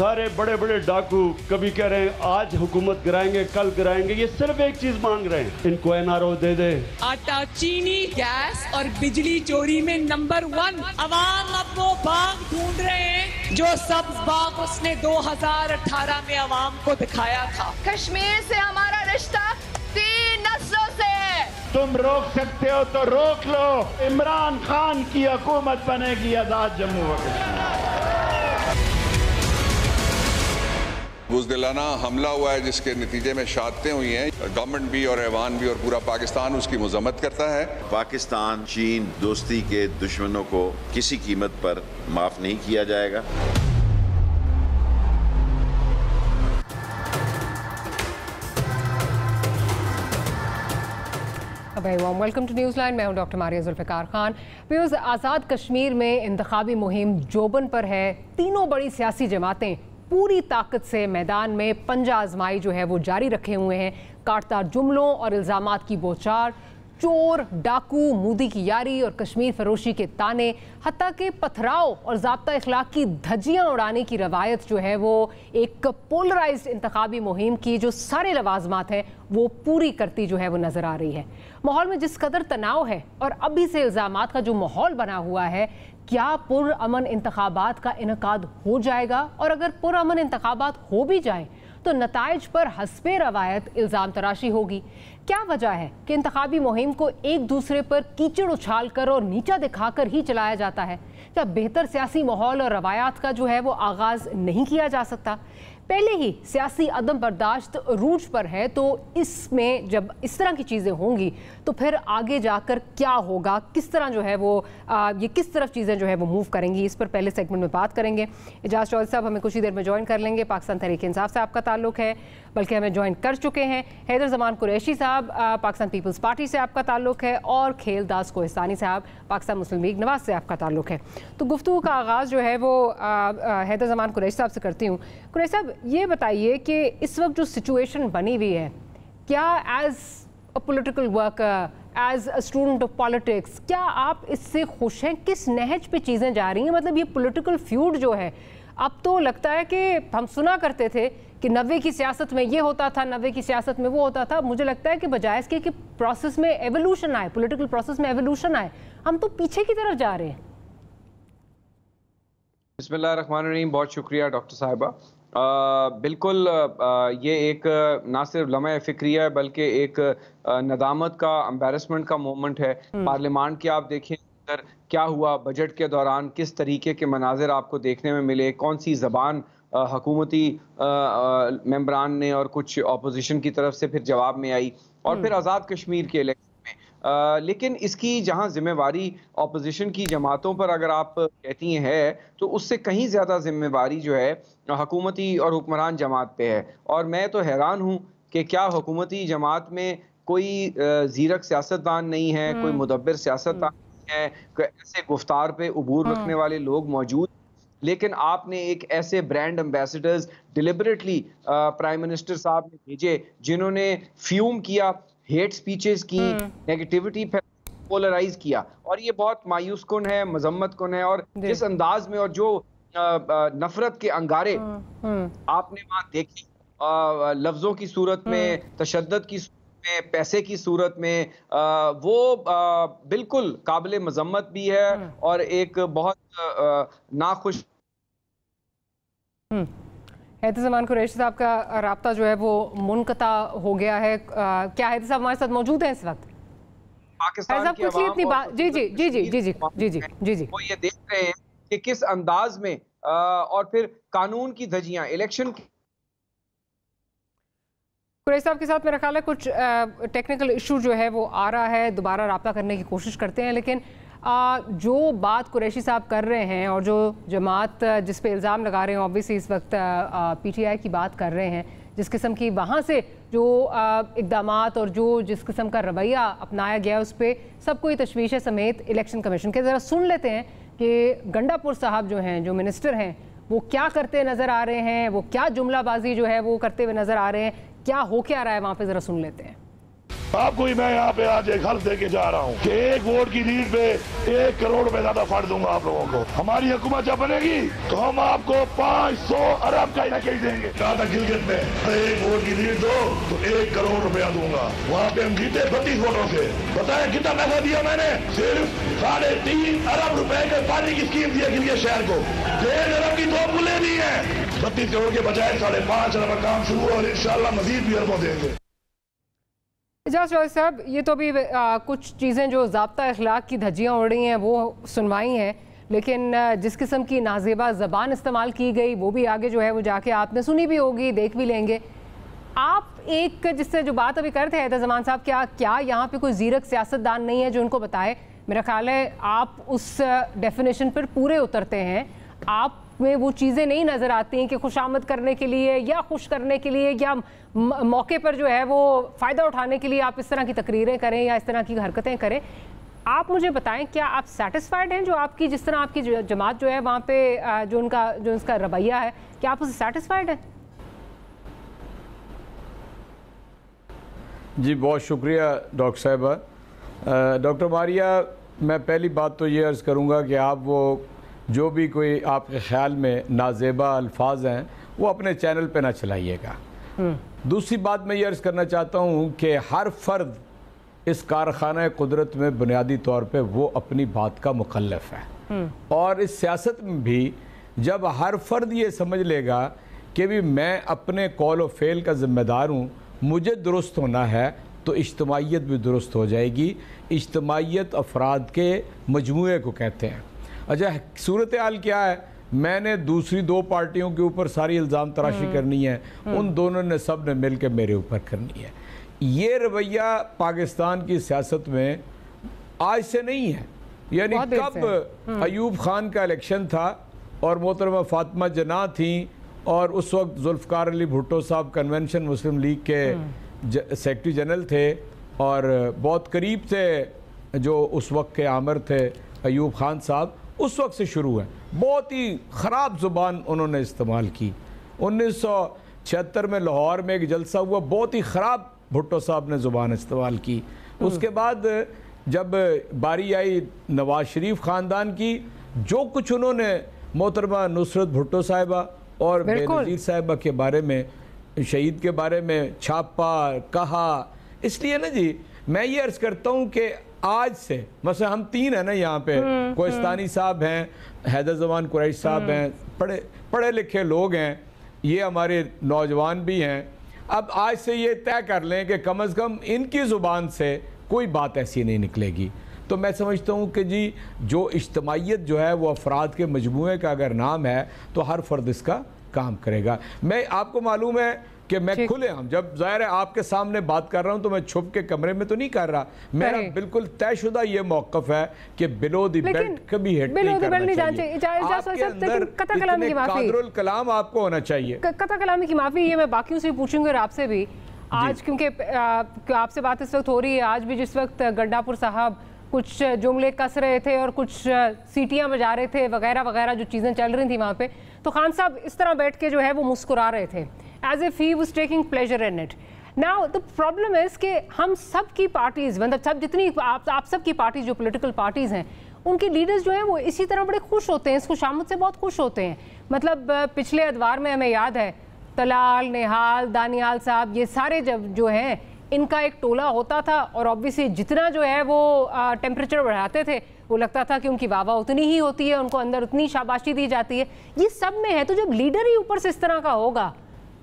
सारे बड़े बड़े डाकू कभी कह रहे हैं आज हुकूमत गिराएंगे, कल गिराएंगे, ये सिर्फ एक चीज मांग रहे हैं, इनको एनआरओ दे दे। आटा, चीनी, गैस और बिजली चोरी में नंबर 1। अवाम अब वो बाग ढूंढ रहे हैं जो सब्ज बाग उसने 2018 में अवाम को दिखाया था। कश्मीर से हमारा रिश्ता 3 नस्लों से है। तुम रोक सकते हो तो रोक लो, इमरान खान की हुकूमत बनेगी आजाद जम्मू व कश्मीर। बुज़दिलाना हमला हुआ है जिसके नतीजे में शहादतें हुई हैं। गवर्नमेंट भी और ऐवान भी और पूरा पाकिस्तान उसकी मजम्मत करता है। पाकिस्तान चीन दोस्ती के दुश्मनों को किसी कीमत पर माफ नहीं किया जाएगा। Welcome to news line. मैं हूं डॉक्टर मारिया जुल्फ़िकार खान। व्यूअर्स, आज़ाद कश्मीर में इंतखाबी मुहिम जोबन पर है। तीनों बड़ी सियासी जमातें पूरी ताकत से मैदान में पंजा आजमाई जो है वो जारी रखे हुए हैं। काटदार जुमलों और इल्ज़ामात की बौछार, चोर, डाकू, मोदी की यारी और कश्मीर फरोशी के ताने, हत्ता के पथराव और ज़ाब्ता इखलाक की धज्जियाँ उड़ाने की रवायत जो है वो एक पोलराइज्ड इंतखाबी मुहिम की जो सारे लवाजमात हैं वो पूरी करती जो है वो नज़र आ रही है। माहौल में जिस कदर तनाव है और अभी से इल्ज़ामात का जो माहौल बना हुआ है, क्या पुरअमन इंतखाबात का इनकाद हो जाएगा? और अगर पुरअमन इंतखाबात हो भी जाएं तो नताइज पर हस्बे रवायत इल्ज़ाम तराशी होगी। क्या वजह है कि इंतखाबी मुहिम को एक दूसरे पर कीचड़ उछाल कर और नीचा दिखाकर ही चलाया जाता है? क्या बेहतर सियासी माहौल और रवायात का जो है वो आगाज़ नहीं किया जा सकता? पहले ही सियासी अदम बर्दाश्त रूज पर है, तो इसमें जब इस तरह की चीज़ें होंगी तो फिर आगे जाकर क्या होगा, किस तरह जो है वो ये किस तरफ चीज़ें जो है वो मूव करेंगी, इस पर पहले सेगमेंट में बात करेंगे। एजाज चौधरी साहब हमें कुछ ही देर में ज्वाइन कर लेंगे। पाकिस्तान तहरीक इंसाफ से आपका ताल्लुक है, बल्कि हमें ज्वाइन कर चुके हैं। हैदर जमान कुरैशी साहब पाकिस्तान पीपल्स पार्टी से आपका ताल्लुक है, और खेलदास कोहिस्तानी साहब पाकिस्तान मुस्लिम लीग नवाज से आपका ताल्लुक है। तो गुफ्तगू का आगाज़ जो है वो हैदर जमान कुरैशी साहब से करती हूँ। कुरैशी साहब, ये बताइए कि इस वक्त जो सिचुएशन बनी हुई है, क्या as a political worker, as a student of politics, क्या आप इससे खुश हैं? किस नहज पे चीज़ें जा रही हैं? मतलब ये पॉलिटिकल फ्यूड जो है, अब तो लगता है कि हम सुना करते थे कि 90 की सियासत में ये होता था, 90 की सियासत में वो होता था। मुझे लगता है कि बजाय इसके कि प्रोसेस में एवोल्यूशन आए, पॉलिटिकल प्रोसेस में एवोल्यूशन आए, हम तो पीछे की तरफ जा रहे हैं। बिस्मिल्लाहिर्रहमानिर्रहीम। बहुत शुक्रिया डॉक्टर साहिबा। बिल्कुल ये एक ना सिर्फ लम्हा फ़िक्रिया है बल्कि एक नदामत का, एम्बैरसमेंट का मोमेंट है। पार्लियामान के आप देखें अंदर क्या हुआ बजट के दौरान, किस तरीके के मनाजिर आपको देखने में मिले, कौन सी ज़बान हुकूमती मेंबरान ने और कुछ अपोजिशन की तरफ से फिर जवाब में आई, और फिर आज़ाद कश्मीर के इलेक्शन में। लेकिन इसकी जहां जिम्मेवारी अपोजिशन की जमातों पर अगर आप कहती हैं तो उससे कहीं ज़्यादा जिम्मेवारी जो है हुकूमती और हुक्मरान जमात पे है। और मैं तो हैरान हूँ कि क्या हुकूमती जमात में कोई ज़ीरक सियासतदान नहीं है, कोई मुदब्बिर सियासतदान नहीं है, कोई ऐसे गुफ्तार पे उबूर रखने वाले लोग मौजूद। लेकिन आपने एक ऐसे brand ambassadors deliberately prime minister साहब ने भेजे जिन्होंने फ्यूम किया, हेट स्पीचेस की, नेगेटिविटी पोलराइज किया, और ये बहुत मायूस कुन है, मजम्मत कुन है। और जिस अंदाज में और जो नफरत के अंगारे आपने वहां देखे, लफ्जों की सूरत में, तशद्दुद की सूरत में, पैसे की सूरत में, वो बिल्कुल काबिल मजम्मत भी है और एक बहुत नाखुश। हैदर जमान कुरैशी साहब का राब्ता जो है वो मुनक़ता हो गया है। क्या हैदर साहब हमारे साथ मौजूद हैं इस वक्त? पाकिस्तान की आवाम जी जी जी जी जी जी जी जी जी जी वो ये देख रहे हैं कि किस अंदाज में और फिर कानून की धज्जियां इलेक्शन की। कुरैशी साहब के साथ मेरा ख्याल है कुछ टेक्निकल इशू जो है वो आ रहा है, दोबारा राब्ता करने की कोशिश करते हैं। लेकिन जो बात कुरैशी साहब कर रहे हैं और जो जमात जिस पे इल्ज़ाम लगा रहे हैं, ऑब्वियसली इस वक्त पीटीआई की बात कर रहे हैं, जिस किस्म की वहाँ से जो इक़दामात और जो जिस किस्म का रवैया अपनाया गया उस पर सब कोई तशवीश है, समेत इलेक्शन कमीशन के। ज़रा सुन लेते हैं कि गंडापुर साहब जो हैं, जो मिनिस्टर हैं, वो क्या करते नज़र आ रहे हैं, वो क्या जुमलाबाजी जो है वो करते हुए नज़र आ रहे हैं, क्या हो क्या रहा है वहाँ पे, ज़रा सुन लेते हैं। आपको ही मैं यहाँ पे आज एक हल्फ दे के जा रहा हूँ कि 1 वोट की लीड पे 1 करोड़ रुपए ज्यादा फंड दूंगा आप लोगों को। हमारी हुकूमत जब बनेगी तो हम आपको 500 अरब का पैकेज देंगे। कहा था गिलगित में 1 वोट की लीड दो तो 1 करोड़ रुपया दूंगा। वहाँ पे हम जीते 32 वोटों से। बताया कितना पैसा दिया मैंने? सिर्फ 3.5 अरब रुपए के पानी की स्कीम दी है गिलगित शहर को। 1.5 अरब की 2 पुलें दी है। 32 करोड़ के बजाय 5.5 अरब का काम शुरू और इंशाल्लाह मजीद भी अरबों देंगे। एजाज चौधरी साहब, ये तो अभी कुछ चीज़ें जो ज़ाब्ता अखलाक की धज्जियाँ उड़ रही हैं वो सुनवाई हैं, लेकिन जिस किस्म की नाजेबा ज़बान इस्तेमाल की गई वो भी आगे जो है वो जाके आपने सुनी भी होगी, देख भी लेंगे। आप एक जिससे जो बात अभी करते हैं ज़मान साहब, क्या यहाँ पे कोई ज़ीरक सियासतदान नहीं है जो उनको बताए? मेरा ख्याल है आप उस डेफिनेशन पर पूरे उतरते हैं। आप में वो चीज़ें नहीं नज़र आती हैं कि खुशामद करने के लिए या खुश करने के लिए या मौके पर जो है वो फ़ायदा उठाने के लिए आप इस तरह की तकरीरें करें या इस तरह की हरकतें करें। आप मुझे बताएं, क्या आप सेटिस्फाइड हैं जो आपकी जिस तरह आपकी जमात जो है वहाँ पे जो उसका रवैया है, क्या आप उससे सेटिस्फाइड हैं? जी बहुत शुक्रिया डॉक्टर साहिबा। डॉक्टर मारिया, मैं पहली बात तो ये अर्ज़ करूँगा कि आप वो जो भी कोई आपके ख्याल में नाजेबा अल्फाज हैं वो अपने चैनल पे ना चलाइएगा। दूसरी बात मैं ये अर्ज़ करना चाहता हूँ कि हर फ़र्द इस कारखाना कुदरत में बुनियादी तौर पे वो अपनी बात का मुकल्लफ है। और इस सियासत में भी जब हर फ़र्द ये समझ लेगा कि भी मैं अपने कौल व फ़ेल का ज़िम्मेदार हूँ, मुझे दुरुस्त होना है, तो इज्तमाइयत भी दुरुस्त हो जाएगी। इज्तमाइयत अफराद के मजमूए को कहते हैं। अच्छा, सूरत हाल क्या है? मैंने दूसरी 2 पार्टियों के ऊपर सारी इल्ज़ाम तराशी करनी है, उन दोनों ने सब ने मिल के मेरे ऊपर करनी है। ये रवैया पाकिस्तान की सियासत में आज से नहीं है। यानी कब अयूब खान का इलेक्शन था और मोहतरमा फातिमा जना थी और उस वक्त जुल्फ़कार अली भुट्टो साहब कन्वेंशन मुस्लिम लीग के सेक्रेटरी जनरल थे और बहुत करीब थे जो उस वक्त के आमिर थे अयूब खान साहब, उस वक्त से शुरू है। बहुत ही ख़राब ज़ुबान उन्होंने इस्तेमाल की। 1976 में लाहौर में एक जलसा हुआ, बहुत ही ख़राब भुट्टो साहब ने ज़ुबान इस्तेमाल की। उसके बाद जब बारी आई नवाज शरीफ ख़ानदान की, जो कुछ उन्होंने मोहतरमा नुसरत भुट्टो साहिबा और बेनज़ीर साहिबा के बारे में, शहीद के बारे में छापा कहा, इसलिए ना जी मैं ये अर्ज़ करता हूँ कि आज से मतलब हम 3 हैं ना यहाँ पे, कोहिस्तानी साहब हैं, हैदर ज़मान कुरैश साहब हैं, पढ़े लिखे लोग हैं, ये हमारे नौजवान भी हैं। अब आज से ये तय कर लें कि कम अज़ कम इनकी ज़ुबान से कोई बात ऐसी नहीं निकलेगी। तो मैं समझता हूँ कि जी जो इज्तमाइयत जो है वो अफराद के मजमूए का अगर नाम है तो हर फर्द इसका काम करेगा। मैं आपको मालूम है कि मैं खुले हम जब ज़ाहिर है आपके सामने बात कर रहा हूं तो मैं छुप के कमरे में तो नहीं कर रहा। मेरा बिल्कुल तयशुदा ये मौक़िफ़ है कि बिलो द बेल्ट कभी हिट नहीं करना चाहिए। कादरुल कलाम आपको होना चाहिए। कता कलामी की माफ़ी ये मैं बाकियों से पूछूंगी और आपसे भी आज, क्योंकि आपसे बात इस वक्त हो रही है। आज भी जिस वक्त गंडापुर साहब कुछ जुमले कस रहे थे और कुछ सीटियाँ बजा रहे थे वगैरह वगैरह जो चीज़ें चल रही थी वहाँ पे, तो खान साहब इस तरह बैठ के जो है वो मुस्कुरा रहे थे as if he was taking pleasure in it. Now the problem is कि हम सब की पार्टीज़, मतलब सब जितनी आप सब की पार्टीज़ जो पॉलिटिकल पार्टीज़ हैं उनके लीडर्स जो हैं वो इसी तरह बड़े खुश होते हैं, इस खुशामद से बहुत खुश होते हैं। मतलब पिछले अदवार में हमें याद है तलाल, निहाल, दानियाल साहब, ये सारे जब जो हैं इनका एक टोला होता था और ऑब्वियसली जितना जो है वो टेम्परेचर बढ़ाते थे वो लगता था कि उनकी वाह उतनी ही होती है, उनको अंदर उतनी शाबाशी दी जाती है। ये सब में है, तो जब लीडर ही ऊपर से इस तरह का होगा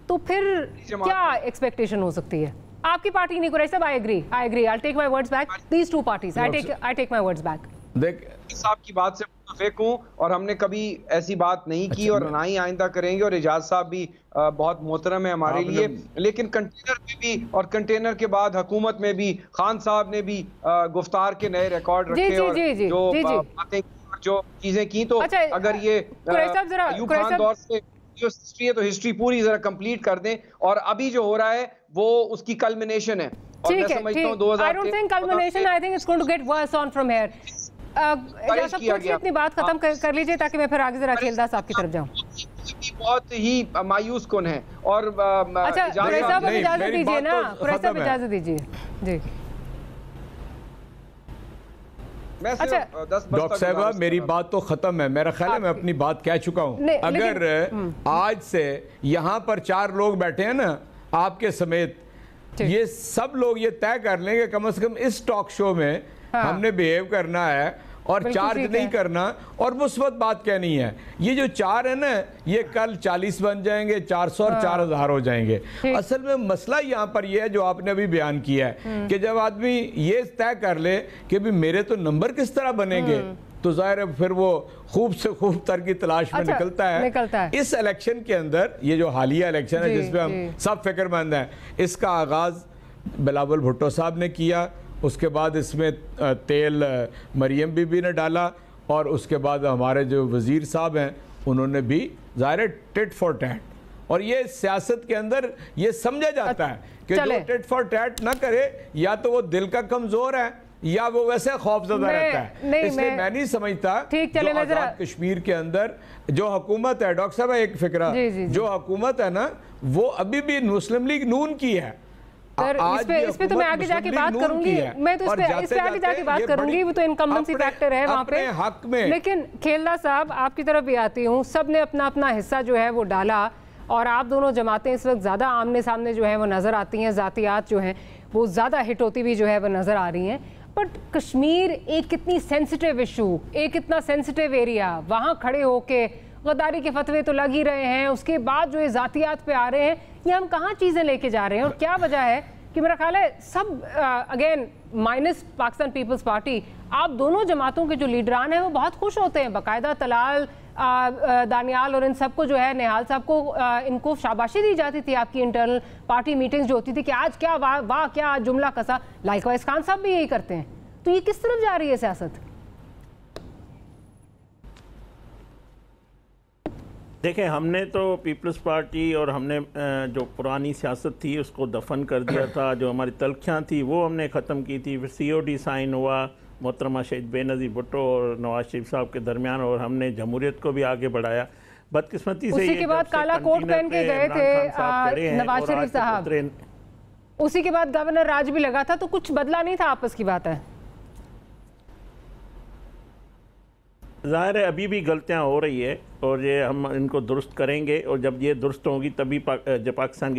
तो फिर क्या एक्सपेक्टेशन हो सकती है? आपकी पार्टी नहीं कुरैश साहब, I agree, I take my words back, these 2 parties, I take my words back. देख साहब की बात से मुतफिक हूं और हमने कभी ऐसी बात नहीं की और ना ही आइंदा करेंगे। और एजाज साहब भी बहुत मोहतरम है हमारे लिए, लेकिन कंटेनर में भी और कंटेनर के बाद हुकूमत में भी खान साहब ने भी गुफ्तार के नए रिकॉर्ड रखे और जो बातें जो चीजें की, तो अगर ये अयूब खान दौर से जो हिस्ट्री है तो हिस्ट्री पूरी जरा कंप्लीट कर दें और अभी जो हो रहा है वो उसकी कल्मिनेशन है। और मैं समझता हूं 2000 I don't think culmination, I think it's going to get worse on from here. अपनी बात खत्म कर लीजिए ताकि मैं फिर आगे जरा खेलदास साहब की तरफ जाऊं। बहुत ही मायूस कुन है और अच्छा इजाजत दीजिए ना, इजाजत दीजिए। जी। अच्छा डॉक्टर साहबा मेरी बात तो खत्म है, मेरा ख्याल है मैं अपनी बात कह चुका हूँ। अगर आज से यहाँ पर 4 लोग बैठे हैं ना आपके समेत, ये सब लोग ये तय कर लेंगे कम से कम इस टॉक शो में हमने बिहेव करना है और चार्ज नहीं करना और मुस्बत बात कहनी है। ये जो 4 है ना ये कल 40 बन जाएंगे, 400 और 4000 हो जाएंगे। असल में मसला यहाँ पर ये है जो आपने अभी बयान किया है कि जब आदमी ये तय कर ले कि भी मेरे तो नंबर किस तरह बनेंगे, तो जाहिर है फिर वो खूब से खूब तर की तलाश में निकलता है। इस इलेक्शन के अंदर ये जो हालिया इलेक्शन है जिसपे हम सब फिक्रमंद हैं, इसका आगाज बिलावल भुट्टो साहब ने किया, उसके बाद इसमें तेल मरियम बीबी ने डाला और उसके बाद हमारे जो वज़ीर साहब हैं उन्होंने भी ज़ाहिर टिट फॉर टैट। और ये सियासत के अंदर ये समझा जाता है कि जो टिट फॉर टैट ना करे या तो वो दिल का कमज़ोर है या वो वैसे खौफजदा रहता है। इसलिए मैं नहीं समझता जो आज़ाद कश्मीर के अंदर जो हुकूमत है, डॉक्टर साहब एक फिक्रा, जो हुकूमत है ना वो अभी भी मुस्लिम लीग नून की है। इस पे तो मैं आगे जाके बात करूंगी, मैं तो इस पे आगे जाके बात करूंगी, वो तो इनकम्बेंसी फैक्टर है वहाँ पे हक में। लेकिन खेलना साहब आपकी तरफ भी आती हूँ, सब ने अपना अपना हिस्सा जो है वो डाला और आप दोनों जमातें इस वक्त ज़्यादा आमने सामने जो है वो नज़र आती हैं, ज़ातियात जो हैं वो ज़्यादा हिट होती भी जो है वो नज़र आ रही हैं। बट कश्मीर एक कितनी सेंसिटिव इशू, एक इतना सेंसिटिव एरिया, वहाँ खड़े होके गद्दारी के फतवे तो लग ही रहे हैं, उसके बाद जो ये ज़ातियात पे आ रहे हैं, ये हम कहाँ चीज़ें लेके जा रहे हैं और क्या वजह है कि मेरा ख्याल है सब अगेन माइनस पाकिस्तान पीपल्स पार्टी, आप दोनों जमातों के जो लीडरान हैं वो बहुत खुश होते हैं, बाकायदा तलाल दानियाल और इन सबको जो है निहाल साहब को इनको शाबाशी दी जाती थी आपकी इंटरनल पार्टी मीटिंग्स जो होती थी कि आज क्या वाह क्या जुमला कसा। लाइकवाइज खान साहब भी यही करते हैं। तो ये किस तरफ जा रही है सियासत? देखें, हमने तो पीपल्स पार्टी और हमने जो पुरानी सियासत थी उसको दफन कर दिया था, जो हमारी तलखियाँ थी वो हमने ख़त्म की थी। फिर COD साइन हुआ मोहतरमा शहीद बेनज़ीर भुट्टो और नवाज शरीफ साहब के दरमियान और हमने जमहूरियत को भी आगे बढ़ाया। बदकिस्मती से उसी के बाद काला कोट पहन के गए थे नवाज शरीफ साहब, उसी के बाद गवर्नर राज भी लगा था, तो कुछ बदला नहीं था, आपस की बात है। ज़ाहिर है अभी भी गलतियां हो रही है और ये हम इनको दुरुस्त करेंगे और जब ये दुरुस्त होगी तभी जब पाकिस्तान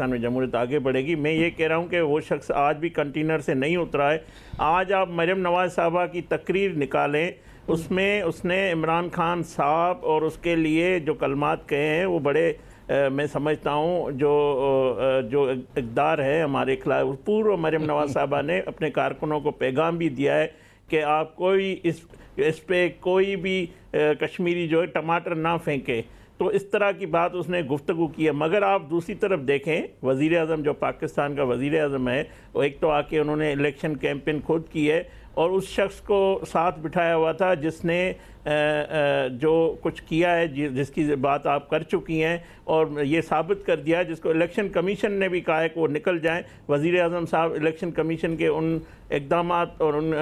में जमहूरियत आगे बढ़ेगी। मैं ये कह रहा हूँ कि वो शख्स आज भी कंटेनर से नहीं उतरा है। आज आप मरियम नवाज साहबा की तकरीर निकालें, उसमें उसने इमरान खान साहब और उसके लिए जो कलमात कहे हैं वो बड़े मैं समझता हूँ जो इक़्तिदार है हमारे खिलाफ, पूर्व मरियम नवाज साहबा ने अपने कारकुनों को पैगाम भी दिया है कि आप कोई इस पे कोई भी कश्मीरी जो है टमाटर ना फेंके। तो इस तरह की बात उसने गुफ्तगू की है। मगर आप दूसरी तरफ देखें, वज़ीर आज़म जो पाकिस्तान का वज़ीर आज़म है वो एक तो आके उन्होंने इलेक्शन कैंपेन खुद की है और उस शख्स को साथ बिठाया हुआ था जिसने जो कुछ किया है, जिसकी बात आप कर चुकी हैं और ये साबित कर दिया, जिसको इलेक्शन कमीशन ने भी कहा है कि वो निकल जाएं। वज़ीर आज़म साहब इलेक्शन कमीशन के उन इक़दामात और उन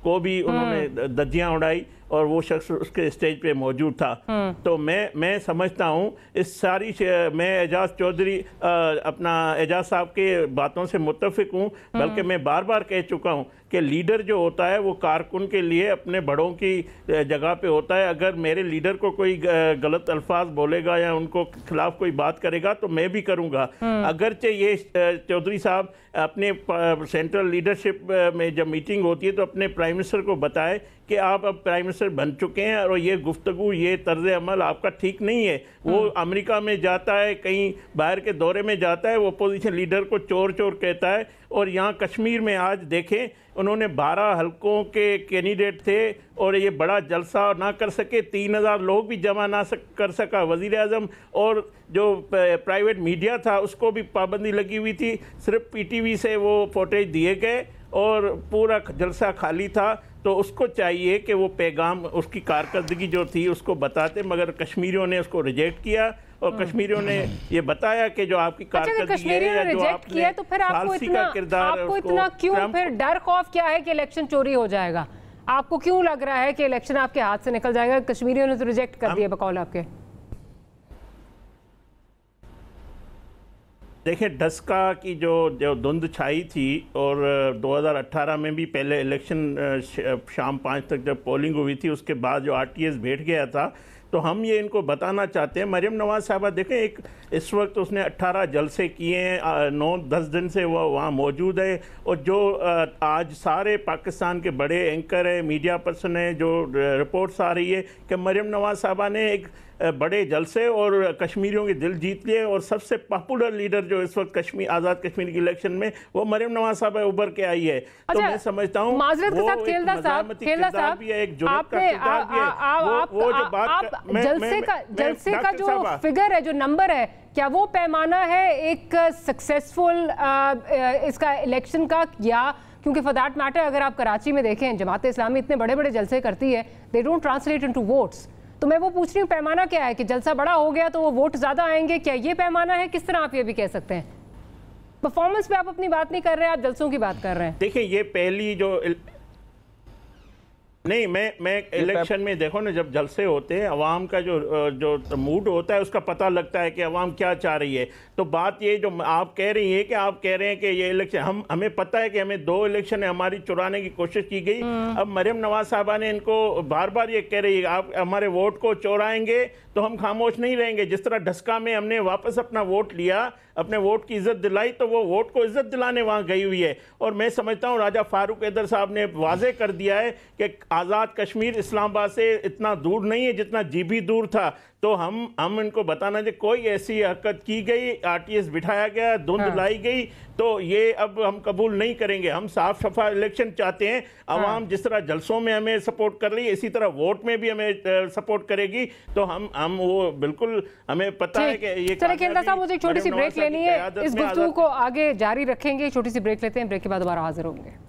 को भी उन्होंने धज्जियाँ उड़ाई और वो शख्स उसके स्टेज पे मौजूद था। तो मैं समझता हूँ इस सारी मैं एजाज चौधरी अपना एजाज साहब के बातों से मुत्तफिक हूँ, बल्कि मैं बार बार कह चुका हूँ कि लीडर जो होता है वो कारकुन के लिए अपने बड़ों की जगह पे होता है। अगर मेरे लीडर को कोई गलत अल्फाज बोलेगा या उनको खिलाफ कोई बात करेगा तो मैं भी करूँगा। अगरचे ये चौधरी साहब अपने सेंट्रल लीडरशिप में जब मीटिंग होती है तो अपने प्राइम मिनिस्टर को बताए कि आप अब प्राइम मिनिस्टर बन चुके हैं और ये गुफ्तगू, ये तर्ज अमल आपका ठीक नहीं है। वो अमेरिका में जाता है, कहीं बाहर के दौरे में जाता है, वो अपोजिशन लीडर को चोर चोर कहता है। और यहाँ कश्मीर में आज देखें, उन्होंने 12 हलकों के कैंडिडेट थे और ये बड़ा जलसा ना कर सके, 3000 लोग भी जमा ना कर सका। वज़ीर आज़म और जो प्राइवेट मीडिया था उसको भी पाबंदी लगी हुई थी, सिर्फ PTV से वो फुटेज दिए गए और पूरा जलसा खाली था। तो उसको चाहिए कि वो पैगाम, उसकी कारकर्दगी जो थी उसको बताते, मगर कश्मीरियों ने उसको रिजेक्ट किया और कश्मीरियों ने ये बताया कि जो आपकी कारकर्दगी है या जो आपने तो फिर आपको इतना क्यों फिर डर खौफ क्या है कि इलेक्शन चोरी हो जाएगा? आपको क्यों लग रहा है कि इलेक्शन आपके हाथ से निकल जाएगा? कश्मीरियों ने तो रिजेक्ट कर दिया बकौल आपके। देखिए, डस्का की जो धुंध छाई थी और 2018 में भी पहले इलेक्शन शाम 5 तक जब पोलिंग हुई थी, उसके बाद जो RTS बैठ गया था, तो हम ये इनको बताना चाहते हैं। मरियम नवाज साहबा देखें, इस वक्त उसने 18 जलसे किए हैं, 9-10 दिन से वो वहाँ मौजूद है, और जो आज सारे पाकिस्तान के बड़े एंकर है, मीडिया पर्सन है, जो रिपोर्ट्स आ रही है कि मरियम नवाज साहबा ने एक बड़े जलसे और कश्मीरियों के दिल जीत लिए, और सबसे पॉपुलर लीडर जो इस वक्त कश्मीर आज़ाद कश्मीर की इलेक्शन में वो मरियम नवाज साहब उभर के आई है। तो मैं समझता हूँ माजरत के साथ खेलदा साहब भी है, एक जुर्रत का किरदार भी है। वो जो बात जलसे का जो फिगर है, जो नंबर है, क्या वो पैमाना है एक सक्सेसफुल इसका इलेक्शन का? या क्योंकि फॉर दैट मैटर अगर आप कराची में देखें, जमात इस्लामी इतने बड़े बड़े जलसे करती है, they don't translate into votes. तो मैं वो पूछ रही हूँ, पैमाना क्या है कि जलसा बड़ा हो गया तो वो वोट ज्यादा आएंगे? क्या ये पैमाना है? किस तरह आप ये भी कह सकते हैं? परफॉर्मेंस पे आप अपनी बात नहीं कर रहे हैं, आप जलसों की बात कर रहे हैं। देखिए, ये पहली जो नहीं, मैं इलेक्शन में देखो ना, जब जलसे होते हैं अवाम का जो मूड होता है उसका पता लगता है कि अवाम क्या चाह रही है। तो बात ये जो आप कह रही है कि आप कह रहे हैं कि ये इलेक्शन हमें पता है कि हमें 2 इलेक्शन है हमारी चुराने की कोशिश की गई। अब मरियम नवाज साहबा ने इनको बार बार ये कह रही है आप हमारे वोट को चुराएंगे तो हम खामोश नहीं रहेंगे। जिस तरह डस्का में हमने वापस अपना वोट लिया, अपने वोट की इज्जत दिलाई, तो वो वोट को इज्जत दिलाने वहाँ गई हुई है। और मैं समझता हूँ राजा फारूक हैदर साहब ने वाजे कर दिया है कि आज़ाद कश्मीर इस्लामाबाद से इतना दूर नहीं है जितना जीबी दूर था। तो हम इनको बताना चाहिए कोई ऐसी हरकत की गई, RTS बिठाया गया, धुंध लाई गई, तो ये अब हम कबूल नहीं करेंगे। हम साफ सफा इलेक्शन चाहते हैं। अवाम जिस तरह जलसों में हमें सपोर्ट कर रही है, इसी तरह वोट में भी हमें सपोर्ट करेगी। तो हम वो बिल्कुल, हमें पता है कि ये। चलिए खेलदा साहब, मुझे एक छोटी सी ब्रेक लेनी है, इस गुफ्तगू को आगे जारी रखेंगे। छोटी सी ब्रेक लेते हैं, ब्रेक के बाद दोबारा हाजिर होंगे।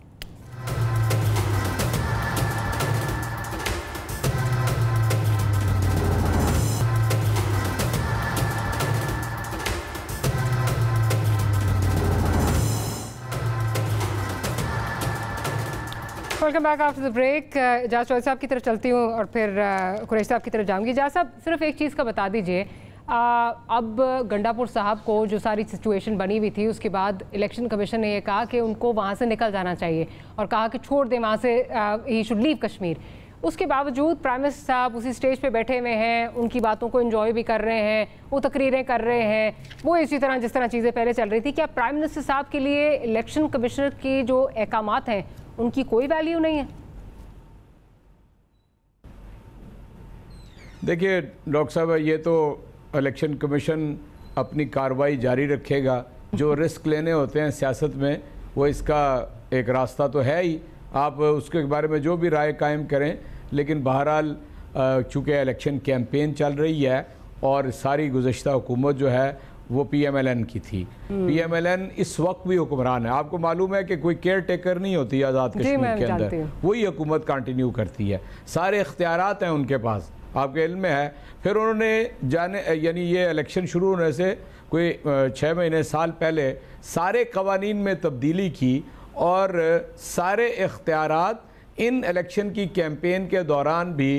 Welcome back after the break. Ijaz Chaudhry साहब की तरफ चलती हूँ और फिर कुरैशी साहब की तरफ जाऊँगी। इजाज़ साहब, सिर्फ एक चीज़ का बता दीजिए, अब गंडापुर साहब को जो सारी सिचुएशन बनी हुई थी, उसके बाद इलेक्शन कमीशन ने ये कहा कि उनको वहाँ से निकल जाना चाहिए और कहा कि छोड़ दें वहाँ से, ही शुड लीव कश्मीर। उसके बावजूद प्राइम मिनिस्टर साहब उसी स्टेज पे बैठे हुए हैं, उनकी बातों को एंजॉय भी कर रहे हैं, वो तकरीरें कर रहे हैं, वो इसी तरह जिस तरह चीज़ें पहले चल रही थी। क्या प्राइम मिनिस्टर साहब के लिए इलेक्शन कमिश्नर की जो अहकामात हैं उनकी कोई वैल्यू नहीं है? देखिए डॉक्टर साहब, ये तो इलेक्शन कमीशन अपनी कार्रवाई जारी रखेगा। जो रिस्क लेने होते हैं सियासत में, वो इसका एक रास्ता तो है ही। आप उसके बारे में जो भी राय कायम करें, लेकिन बहरहाल चूँकि इलेक्शन कैंपेन चल रही है और सारी गुज़श्ता हुकूमत जो है वो PMLN की थी। PMLN इस वक्त भी हुक्मरान है। आपको मालूम है कि कोई केयर टेकर नहीं होती आज़ाद कश्मीर के अंदर, वही हुकूमत कंटिन्यू करती है, सारे इख्तियारात हैं उनके पास, आपके इल्म में है। फिर उन्होंने यानी ये इलेक्शन शुरू होने से कोई 6 महीने साल पहले सारे कवानीन में तब्दीली की और सारे इख्तियारात इन इलेक्शन की कैंपेन के दौरान भी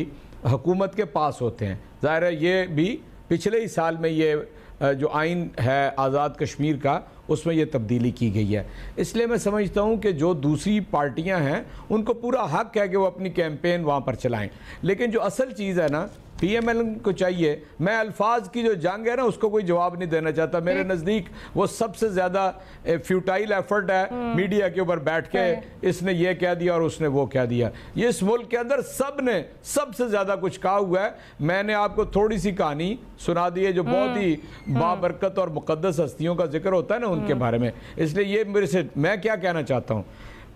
हुकूमत के पास होते हैं। ज़ाहिर है ये भी पिछले ही साल में ये जो आइन है आज़ाद कश्मीर का, उसमें ये तब्दीली की गई है। इसलिए मैं समझता हूँ कि जो दूसरी पार्टियाँ हैं उनको पूरा हक है कि वो अपनी कैंपेन वहाँ पर चलाएं। लेकिन जो असल चीज़ है ना, PMLN को चाहिए, मैं अल्फाज की जो जंग है ना उसको कोई जवाब नहीं देना चाहता। मेरे नज़दीक वो सबसे ज़्यादा फ्यूटाइल एफर्ट है मीडिया के ऊपर बैठ के इसने ये कह दिया और उसने वो कह दिया। ये इस मुल्क के अंदर सब ने सबसे ज़्यादा कुछ कहा हुआ है। मैंने आपको थोड़ी सी कहानी सुना दी है जो बहुत ही बाबरकत और मुक़द्दस हस्तियों का जिक्र होता है ना उनके बारे में। इसलिए ये मेरे से, मैं क्या कहना चाहता हूँ,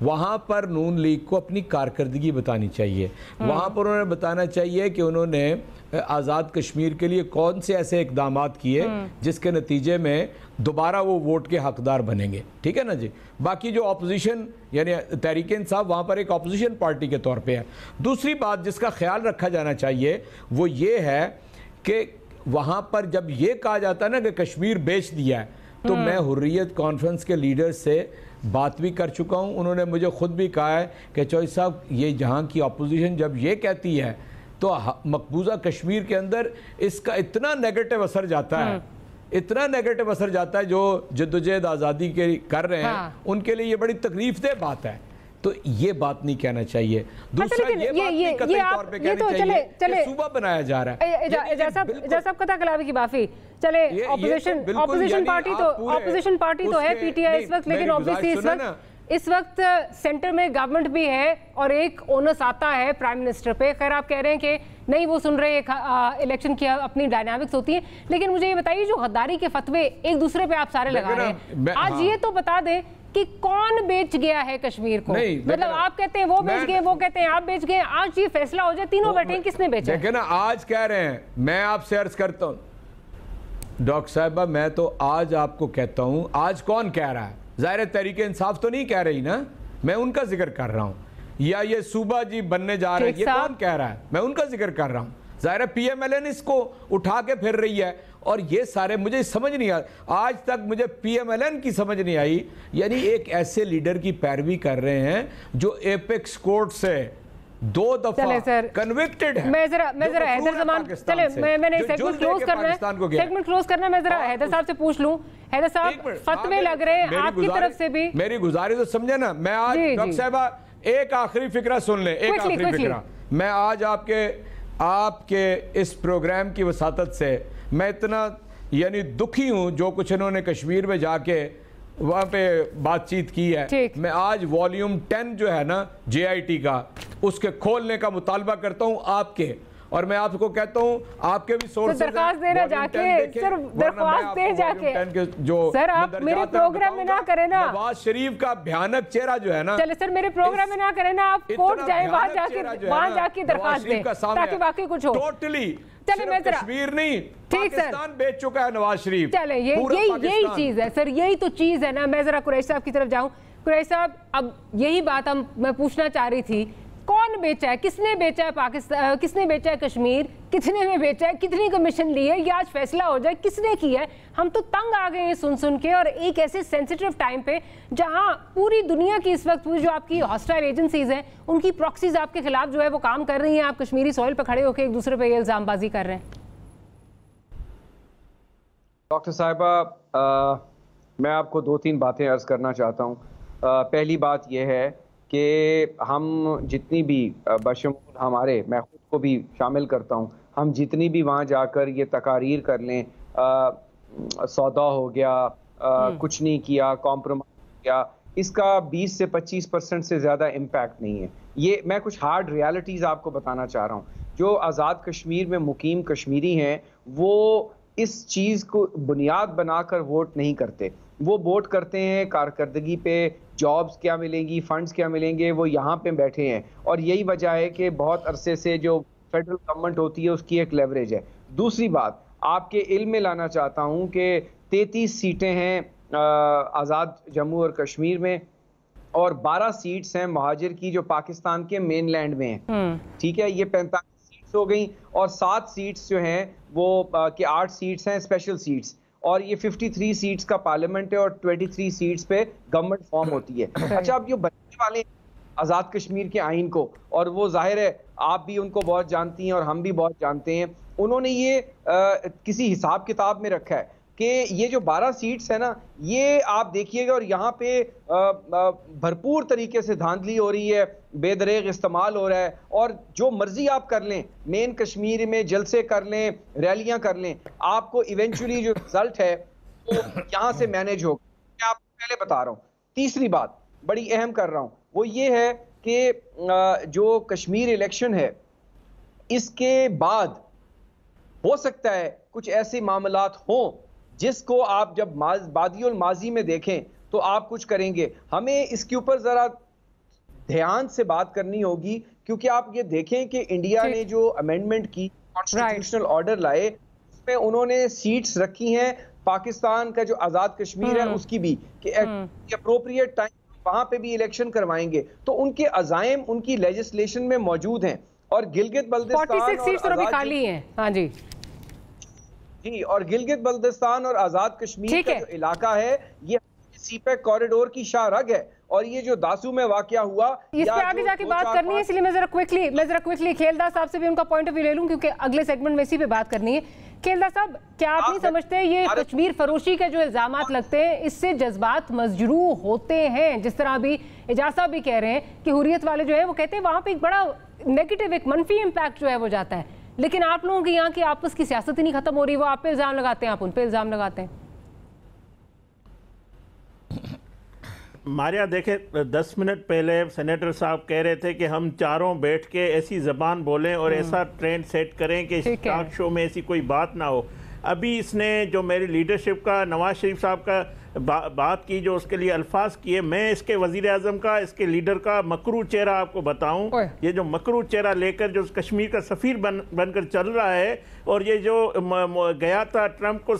वहाँ पर नून लीग को अपनी कारकर्दगी बतानी चाहिए। वहाँ पर उन्होंने बताना चाहिए कि उन्होंने आज़ाद कश्मीर के लिए कौन से ऐसे इकदाम किए जिसके नतीजे में दोबारा वो वोट के हकदार बनेंगे। ठीक है ना जी। बाकी जो अपोजिशन यानी तहरीक इंसाफ वहाँ पर एक अपोजिशन पार्टी के तौर पे है। दूसरी बात जिसका ख्याल रखा जाना चाहिए वो ये है कि वहाँ पर जब ये कहा जाता है ना कि कश्मीर बेच दिया है, तो मैं हुर्रियत कॉन्फ्रेंस के लीडर से बात भी कर चुका हूँ। उन्होंने मुझे ख़ुद भी कहा है कि चौधरी साहब, ये जहाँ की अपोजिशन जब ये कहती है तो मकबूजा कश्मीर के अंदर इसका इतना नेगेटिव असर जाता है इतना नेगेटिव असर जाता है जो जद्दोजहद आज़ादी के कर रहे हैं। हाँ। उनके लिए ये बड़ी तकलीफदेह बात है, तो ये बात नहीं कहना चाहिए। दूसरा ये बात नहीं कतई तौर पे कहनी चाहिए कि सूबा बनाया जा रहा है। जैसा कथा कलावी की माफी चले, ऑपोजिशन पार्टी तो है पीटीआई इस वक्त, लेकिन ऑब्वियसली इस वक्त सेंटर में गवर्नमेंट भी है और एक ओनस आता है प्राइम मिनिस्टर पे। खैर आप कह रहे हैं कि नहीं वो सुन रहे हैं, इलेक्शन की अपनी डायनामिक्स होती है, लेकिन मुझे ये बताइए जो गद्दारी के फतवे एक दूसरे पे आप सारे लगा रहे हैं, आज ये तो बता दें कि कौन बेच गया है कश्मीर को? मतलब आप कहते हैं वो बेच गए, वो कहते हैं आप बेच गए, आज ये फैसला हो जाए, तीनों बैठे हैं, किसने बेचा? देखिए ना, आज कह रहे हैं, मैं आपसे अर्ज करता हूँ डॉक्टर साहिबा, मैं तो आज आपको कहता हूँ, आज कौन कह रहा है? ज़ाहिर तहरीक इंसाफ तो नहीं कह रही ना, मैं उनका जिक्र कर रहा हूँ, या ये सूबा जी बनने जा रहे हैं, ये कौन कह रहा है? मैं उनका जिक्र कर रहा हूँ। ज़ाहिर पीएमएलएन इसको उठा के फिर रही है, और ये सारे मुझे समझ नहीं आ, आज तक मुझे पीएमएलएन की समझ नहीं आई, यानी एक ऐसे लीडर की पैरवी कर रहे हैं जो एपेक्स कोर्ट से 2 दफा कन्विक्टेड है। मैं जरा हैदर जमान, चले मैंने सेगमेंट क्लोज करना है, मैं जरा हैदर साहब से पूछ लूं। हैदर साहब, फतवे लग रहे हैं आपकी तरफ से भी, मेरी गुजारिश तो समझे ना। मैं आज डॉक्टर साहबा एक आखिरी फिक्रा सुन लें, एक आखिरी फिक्रा। मैं आज आपके इस प्रोग्राम की वसातत से मैं इतना यानी दुखी हूं जो कुछ इन्होंने कश्मीर में जाके वहाँ पे बातचीत की है। मैं आज वॉल्यूम 10 जो है ना JIT का, उसके खोलने का मुतालबा करता हूँ आपके, और मैं आपको कहता हूँ आपके भी सोर्सेज दरख्वास्त देना जाके, सर दरख्वास्त दे जाके, जो सर आप मेरे प्रोग्राम में ना करें ना, नवाज शरीफ का भयानक चेहरा जो है ना, चले सर मेरे प्रोग्राम में ना करें ना, आप कोर्ट जाए, वहां जाके दरख्वास्त दें ताकि वाकई कुछ हो। टोटली चले मैं जरा, कश्मीर नहीं, पाकिस्तान बेच चुका है नवाज शरीफ। चले यही चीज है सर, यही तो चीज है ना। मैं जरा कुरैशी साहब की तरफ जाऊं। कुरैशी साहब, अब यही बात मैं पूछना चाह रही थी, कौन बेचा है, किसने बेचा है पाकिस्तान, किसने बेचा है कश्मीर, कितने में बेचा है, कितनी कमीशन ली है, ये आज फैसला हो जाए किसने किया है। हम तो तंग आ गए हैं सुन के, और एक ऐसे सेंसिटिव टाइम पे जहां पूरी दुनिया की इस वक्त जो आपकी हॉस्टाइल एजेंसीज हैं उनकी प्रॉक्सीज आपके खिलाफ जो है वो काम कर रही हैं, आप कश्मीरी सॉइल पे खड़े होकर एक दूसरे पे ये इल्जामबाजी कर रहे हैं। डॉक्टर साहिबा, मैं आपको 2-3 बातें अर्ज करना चाहता हूँ। पहली बात यह है कि हम जितनी भी बशमूल हमारे, मैं खुद को भी शामिल करता हूँ, हम जितनी भी वहाँ जाकर ये तकारीर कर लें, सौदा हो गया, कुछ नहीं किया, कॉम्प्रोमाइज किया, इसका 20 से 25% से ज़्यादा इम्पैक्ट नहीं है। ये मैं कुछ हार्ड रियलिटीज़ आपको बताना चाह रहा हूँ। जो आज़ाद कश्मीर में मुकीम कश्मीरी हैं वो इस चीज़ को बुनियाद बनाकर वोट नहीं करते, वो वोट करते हैं कारकर्दगी पे, जॉब्स क्या मिलेंगी, फंड्स क्या मिलेंगे, वो यहाँ पे बैठे हैं। और यही वजह है कि बहुत अरसे से जो फेडरल गवर्नमेंट होती है उसकी एक लेवरेज है। दूसरी बात आपके इल्म में लाना चाहता हूँ कि 33 सीटें हैं आज़ाद जम्मू और कश्मीर में, और 12 सीट्स हैं महाजिर की जो पाकिस्तान के मेनलैंड में हैं। ठीक है, ये 45 सीट्स हो गई, और 7 सीट्स जो हैं वो कि 8 सीट्स हैं स्पेशल सीट्स, और ये 53 सीट्स का पार्लियामेंट है, और 23 सीट्स पे गवर्नमेंट फॉर्म होती है। अच्छा, अब जो बनने वाले आज़ाद कश्मीर के आइन को, और वो जाहिर है आप भी उनको बहुत जानती हैं और हम भी बहुत जानते हैं, उन्होंने ये किसी हिसाब किताब में रखा है कि ये जो 12 सीट्स है ना, ये आप देखिएगा, और यहाँ पे भरपूर तरीके से धांधली हो रही है, बेदरेग इस्तेमाल हो रहा है, और जो मर्जी आप कर लें, मेन कश्मीर में जलसे कर लें, रैलियां कर लें, आपको इवेंचुअली जो रिजल्ट है वो यहाँ से मैनेज होगा। मैं आपको पहले बता रहा हूँ। तीसरी बात बड़ी अहम कर रहा हूँ, वो ये है कि जो कश्मीर इलेक्शन है, इसके बाद हो सकता है कुछ ऐसे मामलात हों जिसको आप जब बादियोल माजी में देखें तो आप कुछ करेंगे। हमें इसके ऊपर जरा ध्यान से बात करनी होगी, क्योंकि आप ये देखें कि इंडिया ने जो अमेंडमेंट की, कॉन्स्टिट्यूशनल ऑर्डर लाए, उसमें उन्होंने सीट्स रखी हैं पाकिस्तान का जो आज़ाद कश्मीर है उसकी भी, कि अप्रोप्रिएट टाइम वहां पे भी इलेक्शन करवाएंगे। तो उनके अज़ाइम उनकी लेजिस्लेशन में मौजूद हैं, और गिलगित बल्तिस्तान 46 सीट्स तो अभी खाली हैं। हाँ जी जी, और गिलगित बल्तिस्तान और आज़ाद कश्मीर का जो इलाका है ये सीपैक कॉरिडोर की शाहरग है, और ये जो दासू में वाकया हुआ, इस पे आगे जाके बात करनी है, इसलिए मैं जरा क्विकली खेलदार साहब से भी उनका पॉइंट ऑफ व्यू ले लूं, क्योंकि अगले सेगमेंट में इसी पे बात करनी है। खेलदा साहब, क्या आप नहीं समझते ये कश्मीर फरोशी के जो इल्जामात लगते हैं इससे जज्बात मजरू होते हैं? जिस तरह अभी एजाज साहब भी कह रहे हैं कि हुर्रियत वाले जो है वो कहते हैं वहां पे एक बड़ा नेगेटिव, एक मनफी इम्पैक्ट जो है वो जाता है, लेकिन आप लोगों की यहाँ की आपस की सियासत ही नहीं खत्म हो रही, वो आप पे इल्जाम लगाते हैं, आप उन पे इल्जाम लगाते हैं। मारिया देखे, 10 मिनट पहले सेनेटर साहब कह रहे थे कि हम चारों बैठ के ऐसी जबान बोलें और ऐसा ट्रेंड सेट करें कि टॉक शो में ऐसी कोई बात ना हो। अभी इसने जो मेरी लीडरशिप का, नवाज शरीफ साहब का बात की, जो उसके लिए अल्फाज किए, मैं इसके वजीर आजम का, इसके लीडर का मकरू चेहरा आपको बताऊं। ये जो मकरू चेहरा लेकर जो कश्मीर का सफ़ीर बनकर चल रहा है, और ये जो गया था ट्रंप को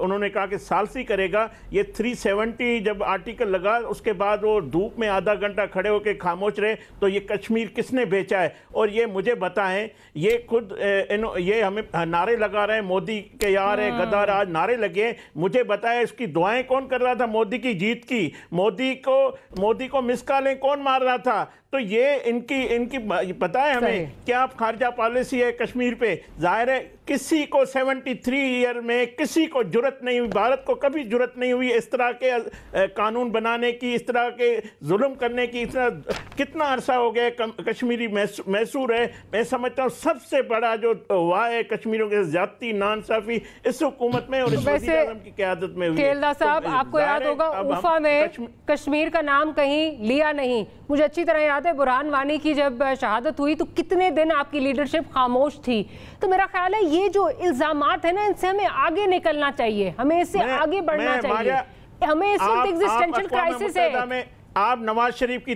उन्होंने कहा कि सालसी करेगा, ये 370 जब आर्टिकल लगा उसके बाद वो धूप में आधा घंटा खड़े होकर खामोश रहे, तो ये कश्मीर किसने बेचा है? और ये मुझे बताएं, ये खुद ये हमें नारे लगा रहे हैं मोदी के यार है गद्दार, आज नारे लगे, मुझे बताएं इसकी दुआएं कौन कर रहा था मोदी की जीत की? मोदी को मिस कॉलें कौन मार रहा था? तो ये इनकी पता है हमें क्या खारजा पॉलिसी है कश्मीर पे? जाहिर है किसी को 73 ईयर में किसी को जुर्रत नहीं हुई, भारत को कभी जुर्रत नहीं हुई इस तरह के कानून बनाने की, इस तरह के जुल्म करने की। इस तरह कितना अरसा हो गया कश्मीरी मैसूर है। मैं समझता हूँ सबसे बड़ा जो हुआ है कश्मीरियों के ज्यादती नाइंसाफी इस हुकूमत में और इस वज़ीर आज़म की क़यादत में हुई है। खेलदा साहब, आपको याद होगा उफा में कश्मीर का नाम कहीं लिया नहीं। मुझे अच्छी तरह याद है बुरहान वानी की जब शहादत हुई तो कितने दिन आपकी लीडरशिप खामोश थी। तो मेरा ख्याल है ये जो इल्जामात है ना, इनसे हमें आगे निकलना चाहिए, हमें इससे आगे बढ़ना चाहिए। हमें इस वक्त एग्जिस्टेंशियल क्राइसिस है। आप नवाज शरीफ की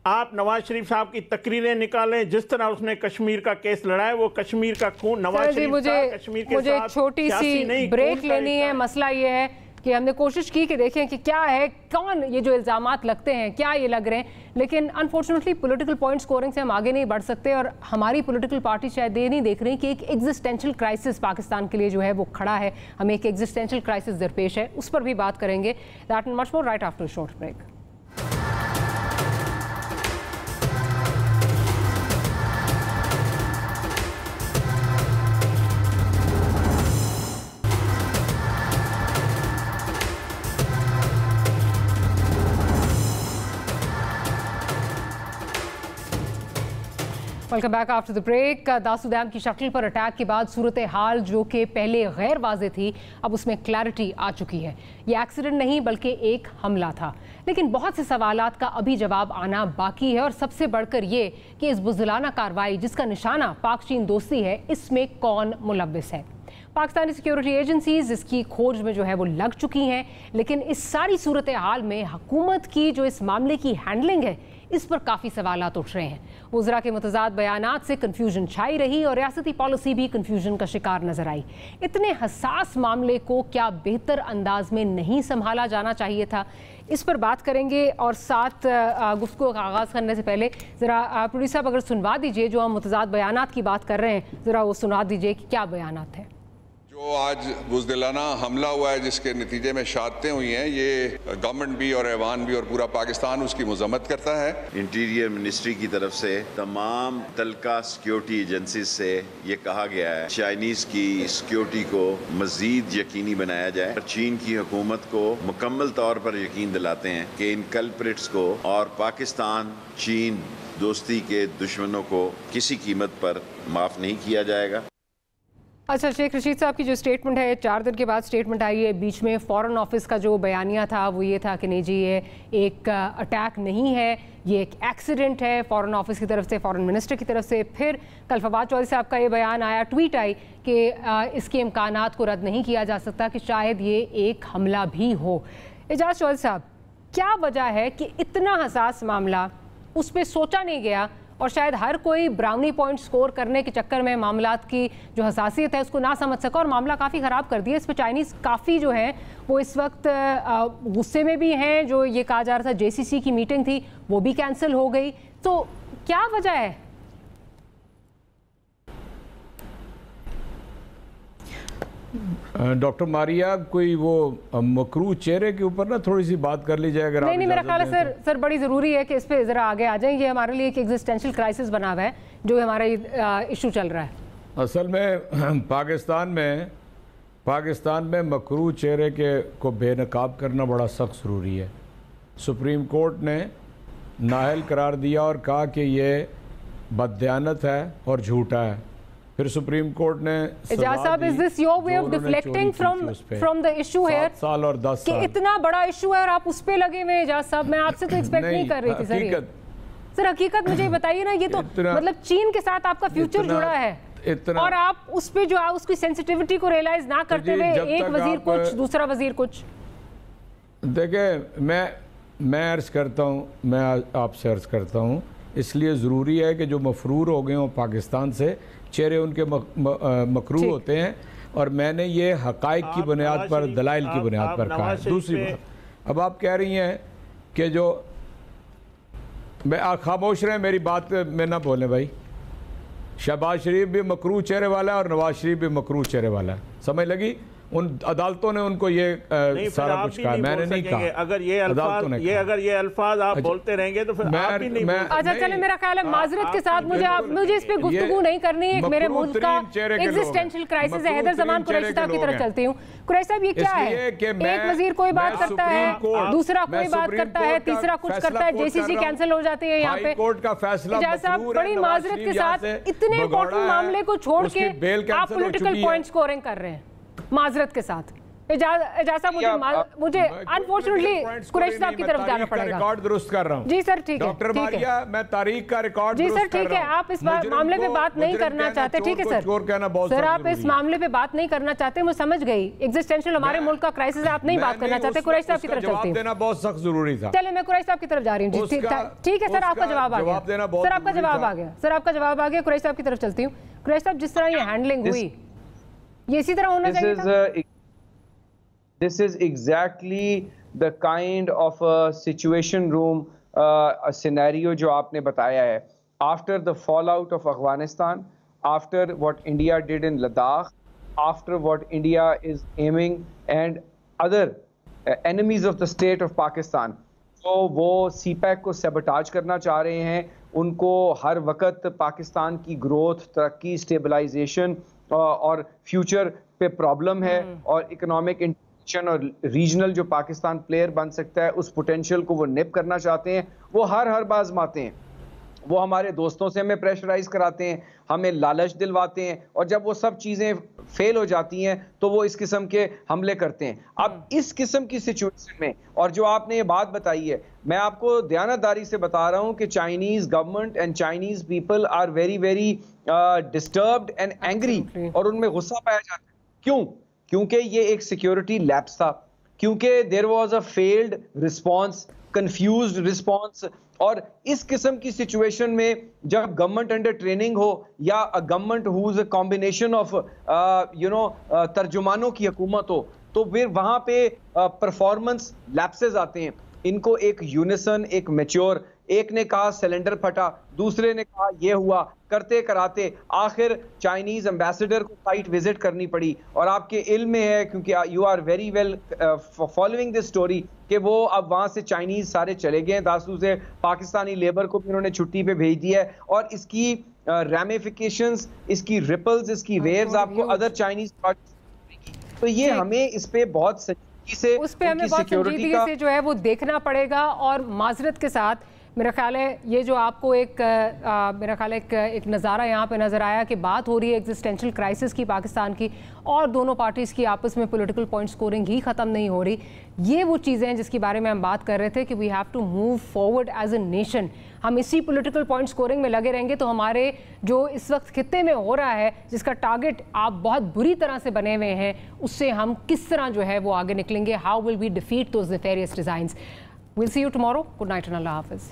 आप नवाज शरीफ साहब की तकरीरें निकालें, जिस तरह उसने कश्मीर का केस लड़ा है, वो कश्मीर का खून नवाज शरीफ का कश्मीर के मुझे छोटी सी ब्रेक लेनी है। मसला ये है कि हमने कोशिश की कि देखें कि क्या है, कौन ये जो इल्जामात लगते हैं क्या ये लग रहे हैं, लेकिन अनफॉर्चुनेटली पॉलिटिकल पॉइंट स्कोरिंग से हम आगे नहीं बढ़ सकते और हमारी पॉलिटिकल पार्टी शायद ये नहीं देख रही कि एक एग्जिस्टेंशियल क्राइसिस पाकिस्तान के लिए जो है वो खड़ा है, हमें एक एग्जिस्टेंशियल क्राइसिस दरपेश है, उस पर भी बात करेंगे। That and much more right after short break. Welcome back after the break. Dasu dam की शक्ल पर अटैक के बाद सूरत हाल जो कि पहले गैर वाज़ेह थी, अब उसमें क्लैरिटी आ चुकी है। ये एक्सीडेंट नहीं बल्कि एक हमला था, लेकिन बहुत से सवालात का अभी जवाब आना बाकी है और सबसे बढ़कर ये कि इस बुज़दिलाना कार्रवाई जिसका निशाना पाक चीन दोस्ती है, इसमें कौन मुलव्विस है। पाकिस्तानी सिक्योरिटी एजेंसीज इसकी खोज में जो है वो लग चुकी हैं, लेकिन इस सारी सूरत हाल में हुकूमत की जो इस मामले की हैंडलिंग है इस पर काफ़ी सवालात उठ रहे हैं। वज़रा के मुतज़ाद बयानात से कन्फ्यूजन छाई रही और रियासती पॉलिसी भी कन्फ्यूजन का शिकार नजर आई। इतने हसास मामले को क्या बेहतर अंदाज में नहीं संभाला जाना चाहिए था, इस पर बात करेंगे। और साथ गुफ्तगू का आगाज़ करने से पहले ज़रा प्रोड्यूसर साहब अगर सुनवा दीजिए, जो हम मुतज़ाद बयानात की बात कर रहे हैं, ज़रा वो सुना दीजिए कि क्या बयानात हैं। जो आज बुज़दिलाना हमला हुआ है जिसके नतीजे में शहादतें हुई हैं, ये गवर्नमेंट भी और ऐवान भी और पूरा पाकिस्तान उसकी मजम्मत करता है। इंटीरियर मिनिस्ट्री की तरफ से तमाम तलका सिक्योरिटी एजेंसी से ये कहा गया है चाइनीज़ की सिक्योरिटी को मज़ीद यकीनी बनाया जाए। चीन की हुकूमत को मुकम्मल तौर पर यकीन दिलाते हैं कि इन कल्प्रिट्स को और पाकिस्तान चीन दोस्ती के दुश्मनों को किसी कीमत पर माफ़ नहीं किया जाएगा। अच्छा, शेख रशीद साहब की जो स्टेटमेंट है, 4 दिन के बाद स्टेटमेंट आई है। बीच में फॉरेन ऑफिस का जो बयानिया था वो ये था कि नहीं जी ये एक अटैक नहीं है, ये एक एक्सीडेंट है, फॉरेन ऑफिस की तरफ से, फॉरेन मिनिस्टर की तरफ से। फिर कल फवाद चौधरी साहब का ये बयान आया, ट्वीट आई कि इसके इम्कानात को रद्द नहीं किया जा सकता, कि शायद ये एक हमला भी हो। एजाज चौधरी साहब, क्या वजह है कि इतना हसास मामला उस पर सोचा नहीं गया और शायद हर कोई ब्राउनी पॉइंट स्कोर करने के चक्कर में मामलात की जो हसासियत है उसको ना समझ सका और मामला काफ़ी ख़राब कर दिया। इस पर चाइनीज़ काफ़ी जो है वो इस वक्त गुस्से में भी हैं। जो ये कहा जा रहा था JCC की मीटिंग थी वो भी कैंसिल हो गई, तो क्या वजह है? डॉक्टर मारिया, कोई वो मकरू चेहरे के ऊपर ना थोड़ी सी बात कर ली जाए अगर नहीं, मेरा ख्याल है सर बड़ी ज़रूरी है कि इस पे ज़रा आगे आ जाए। ये हमारे लिए एक एग्जिस्टेंशियल क्राइसिस बना हुआ है जो हमारा इशू चल रहा है। असल में पाकिस्तान में मकरू चेहरे को बेनकाब करना बड़ा सख्त ज़रूरी है। सुप्रीम कोर्ट ने नाअहल करार दिया और कहा कि ये बददियानत है और झूठा है। फिर सुप्रीम कोर्ट ने एजाज साहब, is this your way of deflecting from the issue here? 7 साल और 10 साल कि इतना बड़ा इशू है और आप उस पे लगे हुए हैं। एजाज साहब, मैं आपसे तो एक्सपेक्ट नहीं कर रही थी सर हकीकत मुझे बताइए ना। ये तो मतलब चीन के साथ आपका फ्यूचर जुड़ा है और आप उस पे जो उसकी सेंसिटिविटी को रियलाइज ना करते हुए एक वजीर कुछ दूसरा वजीर कुछ। देखिए, मैं अर्ज करता हूँ, मैं आपसे अर्ज करता हूँ, इसलिए ज़रूरी है कि जो मफरूर हो गए हों पाकिस्तान से, चेहरे उनके मकरू होते हैं और मैंने ये हकाइक की बुनियाद पर, दलाइल की बुनियाद पर कहा है। दूसरी बात, अब आप कह रही हैं कि जो खामोश रहे, मेरी बात में ना बोलें भाई। शहबाज शरीफ भी मकरू चेहरे वाला है और नवाज शरीफ भी मकरू चेहरे वाला है, समझ लगी? उन अदालतों ने उनको ये सारा कुछ कहा, मैंने नहीं कहा। अगर ये अल्फाज आप बोलते रहेंगे तो फिर आप भी नहीं। अच्छा चले, मेरा ख्याल है माजरत के साथ मुझे इस पे गुफ्तगू नहीं करनी है। मेरे मुल्क का एग्जिस्टेंशियल क्राइसिस है। हैदर ज़मान कुरैशी साहब की तरफ चलती हूँ। कुरैशी साहब, ये क्या है? एक वजीर कोई बात करता है, दूसरा कोई बात करता है, तीसरा कुछ करता है, JCC कैंसिल हो जाती है यहाँ पे। कोर्ट का फैसला बड़ी माजरत के साथ इतने इम्पोर्टेंट मामले को छोड़ के आप पॉलिटिकल पॉइंट स्कोरिंग कर रहे हैं माजरत के साथ। इजाज़त, मुझे अनफॉर्चुनेटली कुरैशी साहब की तरफ जाना पड़ेगा। रिकॉर्ड दुरुस्त कर रहा हूं। जी सर, ठीक है। डॉक्टर मारिया, मैं तारीख का रिकॉर्ड जी सर, ठीक है। आप इस मामले पे बात नहीं करना चाहते, ठीक है सर। सर, आप इस मामले पे बात नहीं करना चाहते, मैं समझ गई। एग्जिस्टेंशियल हमारे मुल्क का क्राइसिस है, आप नहीं बात करना चाहते। कुरैशी साहब की तरफ चलती हूँ। देना बहुत सख्त जरूरी था। चले, मैं कुरैशी साहब की तरफ जा रही हूँ। ठीक है सर, आपका जवाब आ गया। सर, आपका जवाब आ गया। सर, आपका जवाब आ गया। कुरैशी साहब की तरफ चलती हूँ। कुरैशी साहब, जिस तरह ये हैंडलिंग हुई, ये इसी तरह होना चाहिए था। This is exactly the kind of a situation room a scenario जो आपने बताया है. After the fallout of Afghanistan, after what India did in Ladakh, after what India is aiming and other enemies of the state of Pakistan, तो वो CPEC को sabotage करना चाह रहे हैं. उनको हर वक्त पाकिस्तान की ग्रोथ, तरक्की, स्टेबलाइजेशन और फ्यूचर पे प्रॉब्लम है और इकोनॉमिक और रीजनल जो पाकिस्तान प्लेयर बन सकता है उस पोटेंशियल को वो निप करना चाहते हैं. वो हर बार आजमाते हैं. वो हमारे दोस्तों से हमें प्रेशराइज कराते हैं, हमें लालच दिलवाते हैं और जब वो सब चीज़ें फेल हो जाती हैं तो वो इस किस्म के हमले करते हैं. अब इस किस्म की सिचुएशन में, और जो आपने ये बात बताई है, मैं आपको दयानतदारी से बता रहा हूं कि Chinese government and Chinese people are very very disturbed and angry और उनमें गुस्सा पाया जाता है. क्यों? क्योंकि ये एक सिक्योरिटी लैप्स था, क्योंकि there was a failed response, confused response. और इस किस्म की सिचुएशन में जब गवर्नमेंट अंडर ट्रेनिंग हो या a government who is a combination of तर्जुमानों की हुकूमत हो, तो फिर वहां पे परफॉर्मेंस लैप्सेस आते हैं. इनको एक यूनिसन, एक मैच्योर, एक ने कहा सिलेंडर फटा, दूसरे ने कहा ये हुआ, करते कराते आखिर चाइनीज एम्बेसडर को साइट विजिट करनी पड़ी. और आपके इल्म में है, क्योंकि you are very well following this story, कि वो अब वहां से चाइनीज सारे चले गए. दासू से पाकिस्तानी लेबर को भी उन्होंने छुट्टी पे भेज दिया है और इसकी रैमिफिकेशंस, इसकी रिपल्स, इसकी वेव्स आपको अदर चाइनीज. तो ये हमें इस पे बहुत से उस पे हमें बहुत संजीदगी से जो है वो देखना पड़ेगा. और माजरत के साथ मेरा ख्याल है ये जो आपको मेरा ख्याल है एक नज़ारा यहाँ पे नज़र आया कि बात हो रही है एग्जिस्टेंशियल क्राइसिस की पाकिस्तान की, और दोनों पार्टीज़ की आपस में पॉलिटिकल पॉइंट स्कोरिंग ही ख़त्म नहीं हो रही. ये वो चीज़ें हैं जिसके बारे में हम बात कर रहे थे कि we have to move forward as a nation. हम इसी पॉलिटिकल पॉइंट स्कोरिंग में लगे रहेंगे तो हमारे जो इस वक्त खित्ते में हो रहा है, जिसका टारगेट आप बहुत बुरी तरह से बने हुए हैं, उससे हम किस तरह जो है वो आगे निकलेंगे. How will we defeat those nefarious designs. We'll see you tomorrow. Good night and Allah Hafiz.